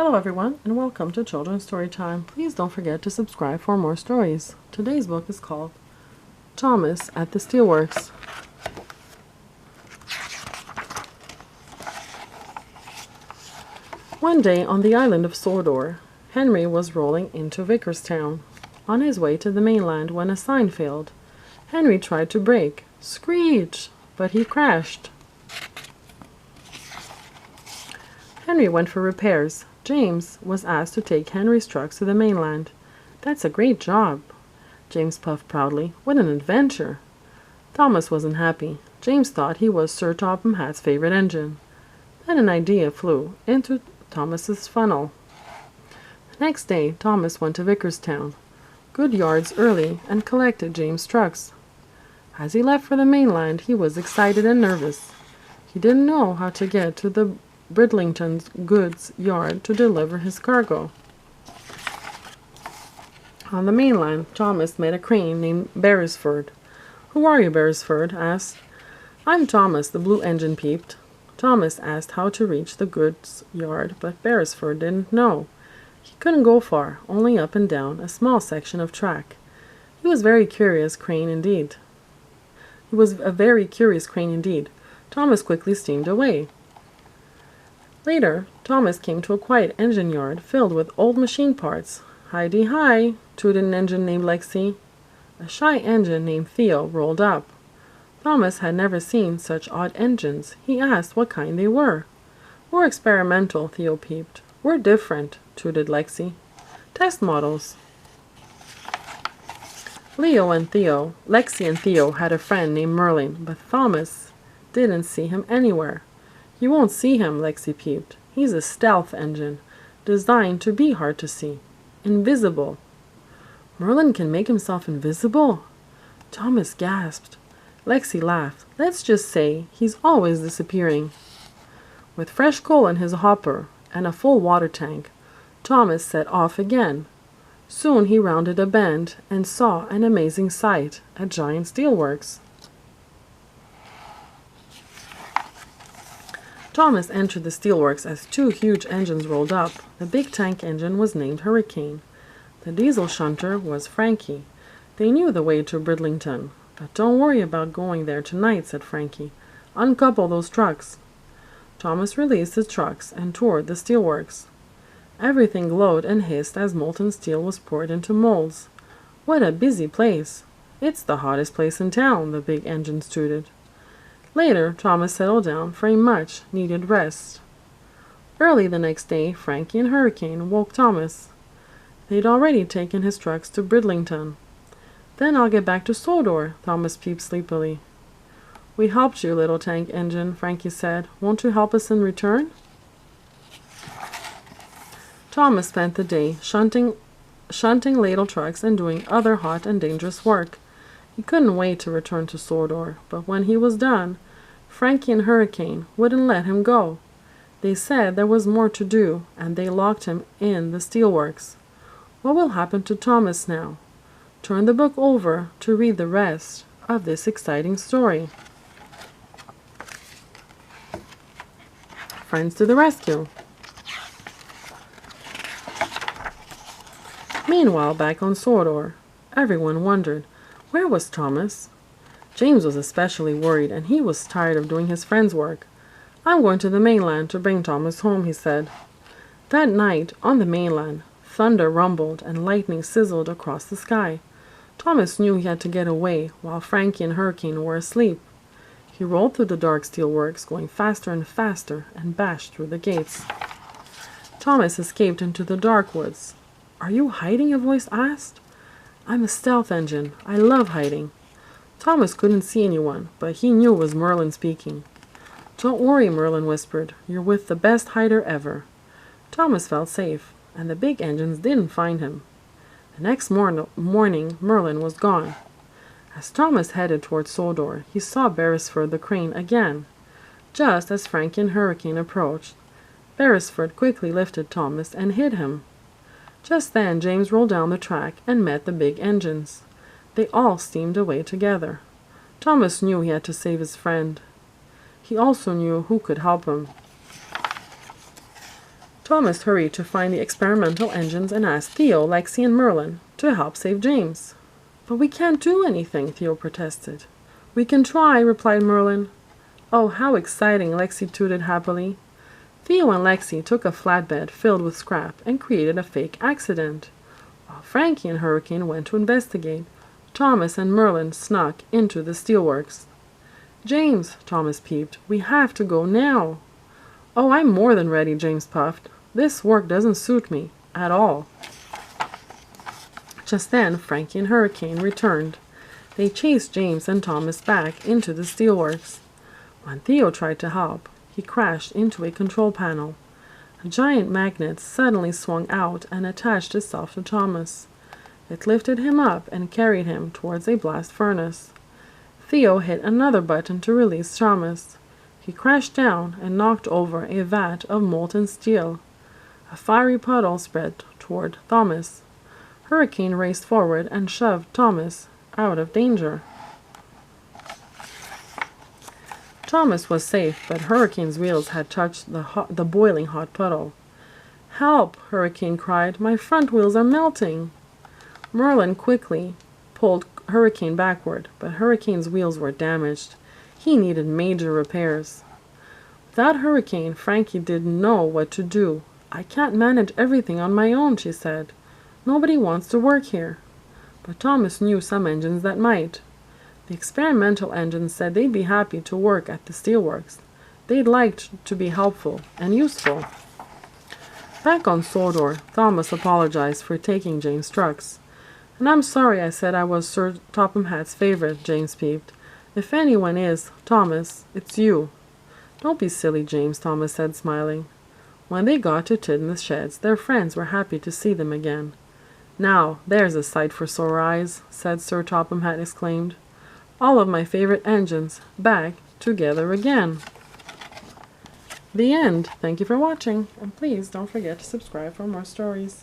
Hello everyone, and welcome to Children's Storytime. Please don't forget to subscribe for more stories. Today's book is called Thomas at the Steelworks. One day on the island of Sodor, Henry was rolling into Vickerstown on his way to the mainland when a sign failed. Henry tried to brake, screech, but he crashed. Henry went for repairs. James was asked to take Henry's trucks to the mainland. "That's a great job," James puffed proudly. "What an adventure!" Thomas wasn't happy. James thought he was Sir Topham Hatt's favorite engine. Then an idea flew into Thomas's funnel. The next day, Thomas went to Vickerstown, good yards early, and collected James' trucks. As he left for the mainland, he was excited and nervous. He didn't know how to get to the Bridlington's goods yard to deliver his cargo. On the mainland, Thomas met a crane named Beresford. "Who are you?" Beresford asked. "I'm Thomas," the blue engine peeped. Thomas asked how to reach the goods yard, but Beresford didn't know. He couldn't go far, only up and down a small section of track. He was a very curious crane indeed. Thomas quickly steamed away. Later, Thomas came to a quiet engine yard filled with old machine parts. "Hi-de-hi," tooted an engine named Lexi. A shy engine named Theo rolled up. Thomas had never seen such odd engines. He asked what kind they were. "We're experimental," Theo peeped. "We're different," tooted Lexi. "Test models." Lexi and Theo had a friend named Merlin, but Thomas didn't see him anywhere. "You won't see him," Lexi peeped. "He's a stealth engine, designed to be hard to see. Invisible." "Merlin can make himself invisible?" Thomas gasped. Lexi laughed. "Let's just say he's always disappearing." With fresh coal in his hopper and a full water tank, Thomas set off again. Soon he rounded a bend and saw an amazing sight, a giant steelworks. Thomas entered the steelworks as two huge engines rolled up. The big tank engine was named Hurricane. The diesel shunter was Frankie. They knew the way to Bridlington. "But don't worry about going there tonight," said Frankie. "Uncouple those trucks." Thomas released his trucks and toured the steelworks. Everything glowed and hissed as molten steel was poured into molds. "What a busy place!" "It's the hottest place in town," the big engine tooted. Later, Thomas settled down for a much-needed rest. Early the next day, Frankie and Hurricane woke Thomas. They'd already taken his trucks to Bridlington. "Then I'll get back to Sodor," Thomas peeped sleepily. "We helped you, little tank engine," Frankie said. "Won't you help us in return?" Thomas spent the day shunting ladle trucks and doing other hot and dangerous work. He couldn't wait to return to Sodor, but when he was done, Frankie and Hurricane wouldn't let him go. They said there was more to do, and they locked him in the steelworks. What will happen to Thomas now? Turn the book over to read the rest of this exciting story. Friends to the rescue. Meanwhile, back on Sodor, everyone wondered, where was Thomas? James was especially worried, and he was tired of doing his friend's work. "I'm going to the mainland to bring Thomas home," he said. That night, on the mainland, thunder rumbled and lightning sizzled across the sky. Thomas knew he had to get away while Frankie and Hurricane were asleep. He rolled through the dark steelworks, going faster and faster, and bashed through the gates. Thomas escaped into the dark woods. "Are you hiding?" a voice asked. "I'm a stealth engine. I love hiding." Thomas couldn't see anyone, but he knew it was Merlin speaking. "Don't worry," Merlin whispered. "You're with the best hider ever." Thomas felt safe, and the big engines didn't find him. The next morning, Merlin was gone. As Thomas headed toward Sodor, he saw Beresford the crane again. Just as Frankie and Hurricane approached, Beresford quickly lifted Thomas and hid him. Just then, James rolled down the track and met the big engines. They all steamed away together. Thomas knew he had to save his friend. He also knew who could help him. Thomas hurried to find the experimental engines and asked Theo, Lexi, and Merlin to help save James. "But we can't do anything," Theo protested. "We can try," replied Merlin. "Oh, how exciting," Lexi tooted happily. Theo and Lexi took a flatbed filled with scrap and created a fake accident. While Frankie and Hurricane went to investigate, Thomas and Merlin snuck into the Steelworks. "James," Thomas peeped, "we have to go now." "Oh, I'm more than ready," James puffed. "This work doesn't suit me at all." Just then, Frankie and Hurricane returned. They chased James and Thomas back into the Steelworks. When Theo tried to help, he crashed into a control panel. A giant magnet suddenly swung out and attached itself to Thomas. It lifted him up and carried him towards a blast furnace. Theo hit another button to release Thomas. He crashed down and knocked over a vat of molten steel. A fiery puddle spread toward Thomas. Hurricane raced forward and shoved Thomas out of danger. Thomas was safe, but Hurricane's wheels had touched the boiling hot puddle. "Help!" Hurricane cried. "My front wheels are melting!" Merlin quickly pulled Hurricane backward, but Hurricane's wheels were damaged. He needed major repairs. Without Hurricane, Frankie didn't know what to do. "I can't manage everything on my own," she said. "Nobody wants to work here." But Thomas knew some engines that might. The experimental engines said they'd be happy to work at the Steelworks. They'd like to be helpful and useful. Back on Sodor, Thomas apologized for taking James' trucks. "And I'm sorry I said I was Sir Topham Hatt's favorite," James peeped. "If anyone is, Thomas, it's you." "Don't be silly, James," Thomas said, smiling. When they got to Tidmouth Sheds, their friends were happy to see them again. "Now, there's a sight for sore eyes," said Sir Topham Hatt exclaimed. "All of my favorite engines back together again." The end. Thank you for watching, and please don't forget to subscribe for more stories.